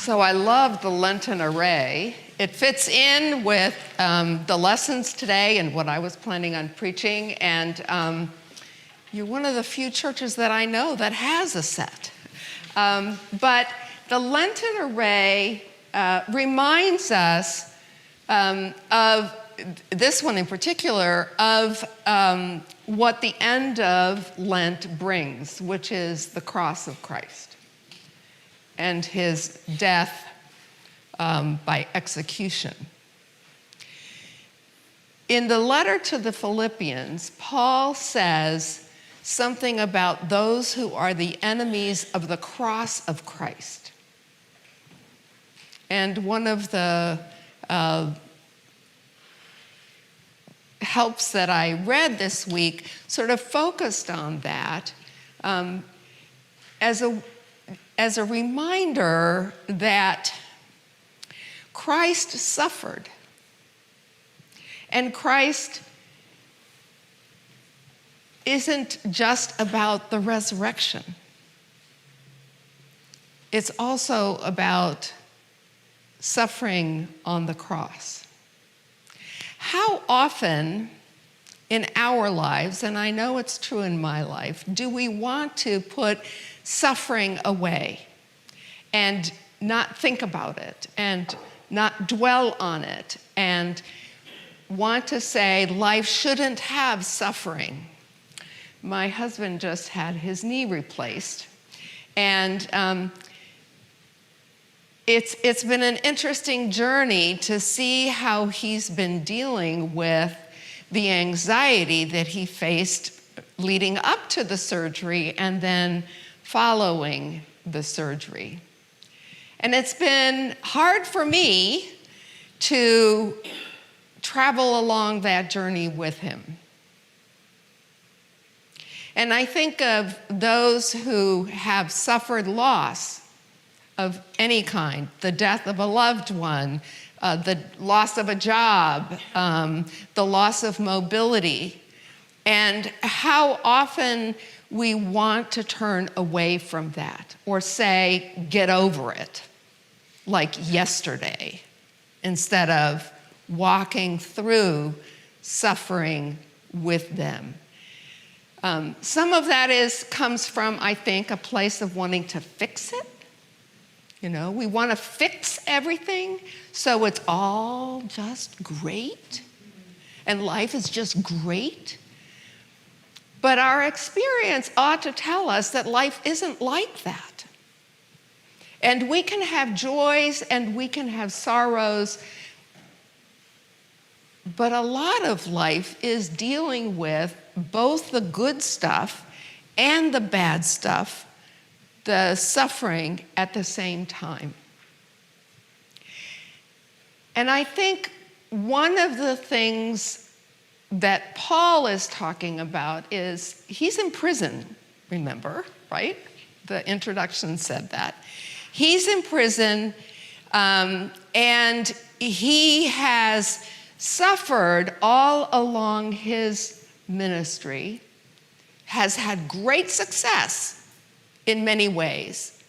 So I love the Lenten array. It fits in with the lessons today and what I was planning on preaching. And you're one of the few churches that I know that has a set. But the Lenten array reminds us of this one in particular, of what the end of Lent brings, which is the cross of Christ and his death by execution. In the letter to the Philippians, Paul says something about those who are the enemies of the cross of Christ. And one of the helps that I read this week sort of focused on that as a reminder that Christ suffered. And Christ isn't just about the resurrection. It's also about suffering on the cross. How often in our lives, and I know it's true in my life, do we want to put suffering away and not think about it and not dwell on it and want to say life shouldn't have suffering? My husband just had his knee replaced, and it's been an interesting journey to see how he's been dealing with the anxiety that he faced leading up to the surgery and then following the surgery. And it's been hard for me to travel along that journey with him. And I think of those who have suffered loss of any kind, the death of a loved one, the loss of a job, the loss of mobility, and how often we want to turn away from that or say, get over it, like yesterday, instead of walking through suffering with them. Some of that comes from, I think, a place of wanting to fix it. You know, we want to fix everything so it's all just great and life is just great. But our experience ought to tell us that life isn't like that. And we can have joys and we can have sorrows, but a lot of life is dealing with both the good stuff and the bad stuff, the suffering at the same time. And I think one of the things that Paul is talking about is he's in prison, remember, right? The introduction said that. He's in prison, and he has suffered all along his ministry, has had great success in many ways,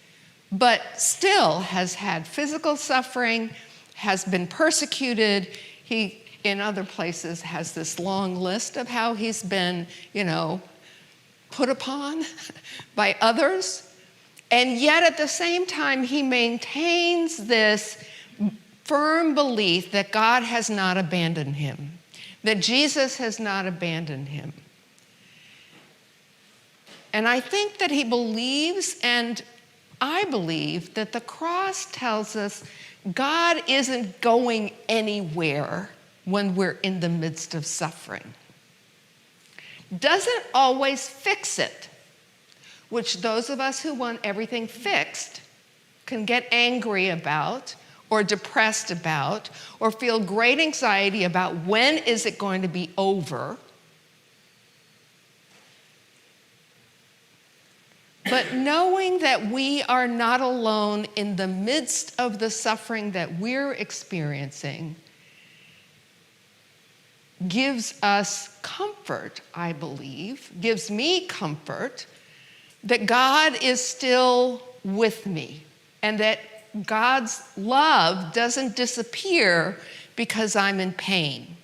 but still has had physical suffering, has been persecuted. He, in other places, has this long list of how he's been, put upon by others. And yet at the same time, he maintains this firm belief that God has not abandoned him, that Jesus has not abandoned him. And I think that he believes, and I believe, that the cross tells us God isn't going anywhere when we're in the midst of suffering. Doesn't always fix it, which those of us who want everything fixed can get angry about or depressed about or feel great anxiety about when is it going to be over. But knowing that we are not alone in the midst of the suffering that we're experiencing gives us comfort, I believe, gives me comfort that God is still with me and that God's love doesn't disappear because I'm in pain.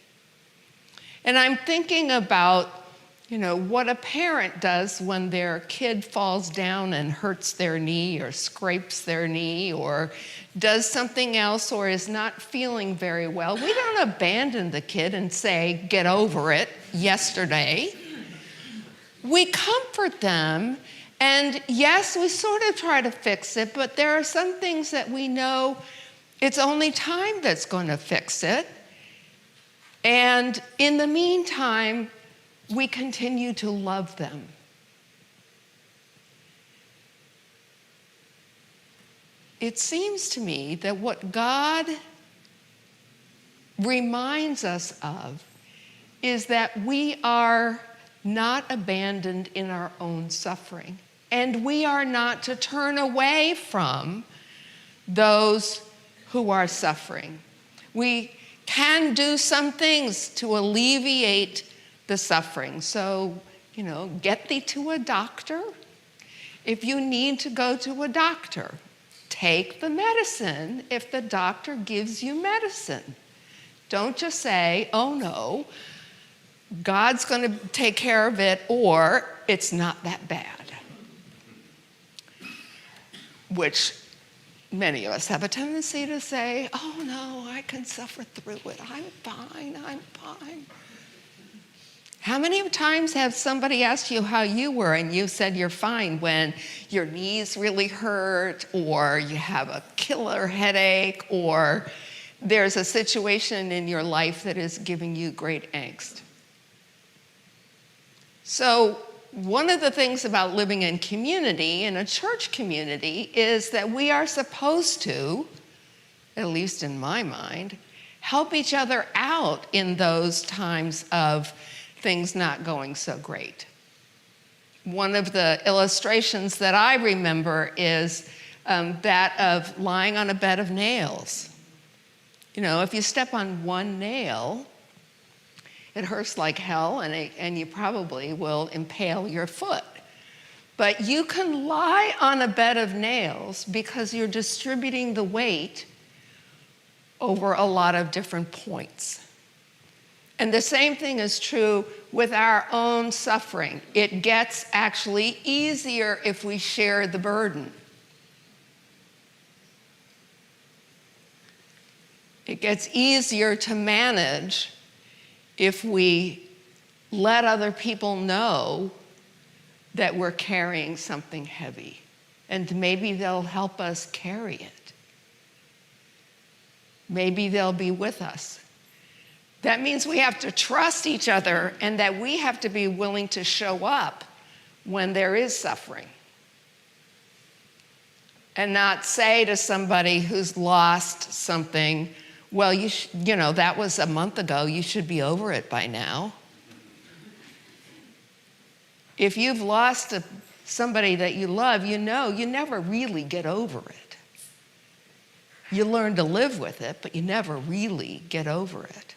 And I'm thinking about, what a parent does when their kid falls down and hurts their knee or scrapes their knee or does something else or is not feeling very well. We don't abandon the kid and say, get over it, yesterday. We comfort them, and yes, we sort of try to fix it, but there are some things that we know it's only time that's going to fix it. And in the meantime, we continue to love them. It seems to me that what God reminds us of is that we are not abandoned in our own suffering, and we are not to turn away from those who are suffering. We can do some things to alleviate the suffering. So, get thee to a doctor. If you need to go to a doctor, take the medicine if the doctor gives you medicine. Don't just say, oh no, God's going to take care of it, or it's not that bad. Which many of us have a tendency to say, oh no, I can suffer through it. I'm fine. How many times have somebody asked you how you were and you said you're fine when your knees really hurt, or you have a killer headache, or there's a situation in your life that is giving you great angst? So one of the things about living in community, in a church community, is that we are supposed to, at least in my mind, help each other out in those times of things not going so great. One of the illustrations that I remember is that of lying on a bed of nails. If you step on one nail, it hurts like hell, and you probably will impale your foot. But you can lie on a bed of nails because you're distributing the weight over a lot of different points. And the same thing is true with our own suffering. It gets actually easier if we share the burden. It gets easier to manage if we let other people know that we're carrying something heavy, and maybe they'll help us carry it. Maybe they'll be with us. That means we have to trust each other, and that we have to be willing to show up when there is suffering. And not say to somebody who's lost something, well, that was a month ago, you should be over it by now. If you've lost somebody that you love, you never really get over it. You learn to live with it, but you never really get over it.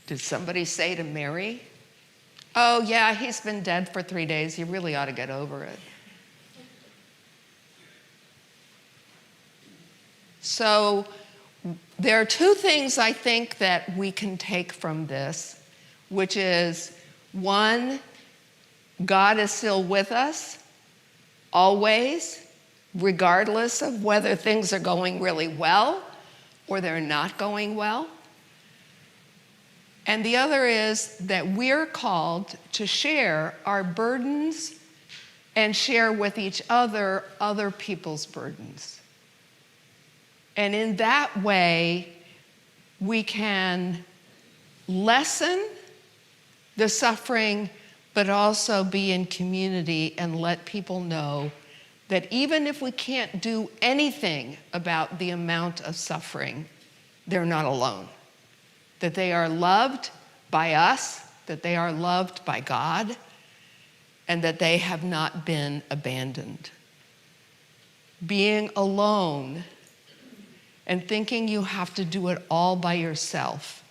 Did somebody say to Mary, oh yeah, he's been dead for 3 days, you really ought to get over it? So there are two things I think that we can take from this, which is, one, God is still with us, always, regardless of whether things are going really well or they're not going well. And the other is that we're called to share our burdens and share with each other other people's burdens. And in that way, we can lessen the suffering, but also be in community and let people know that even if we can't do anything about the amount of suffering, they're not alone. That they are loved by us, that they are loved by God, and that they have not been abandoned. Being alone and thinking you have to do it all by yourself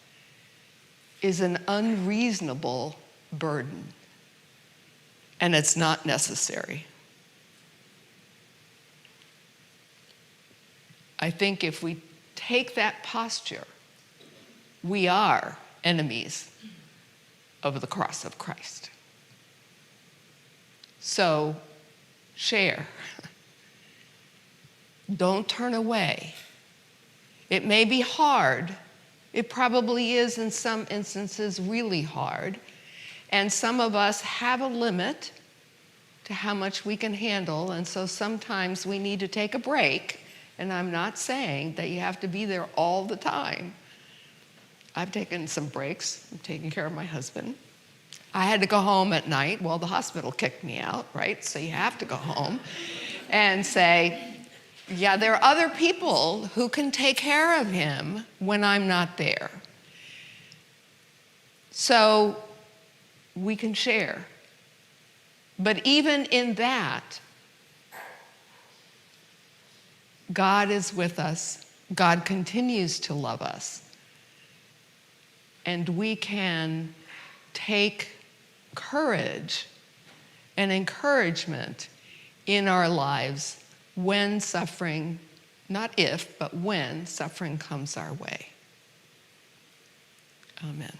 is an unreasonable burden, and it's not necessary. I think if we take that posture, we are enemies of the cross of Christ. So, share. Don't turn away. It may be hard. It probably is in some instances really hard. And some of us have a limit to how much we can handle, and so sometimes we need to take a break. And I'm not saying that you have to be there all the time. I've taken some breaks. I'm taking care of my husband. I had to go home at night. Well, the hospital kicked me out, right? So you have to go home and say, yeah, there are other people who can take care of him when I'm not there. So we can share. But even in that, God is with us. God continues to love us. And we can take courage and encouragement in our lives when suffering, not if, but when suffering comes our way. Amen.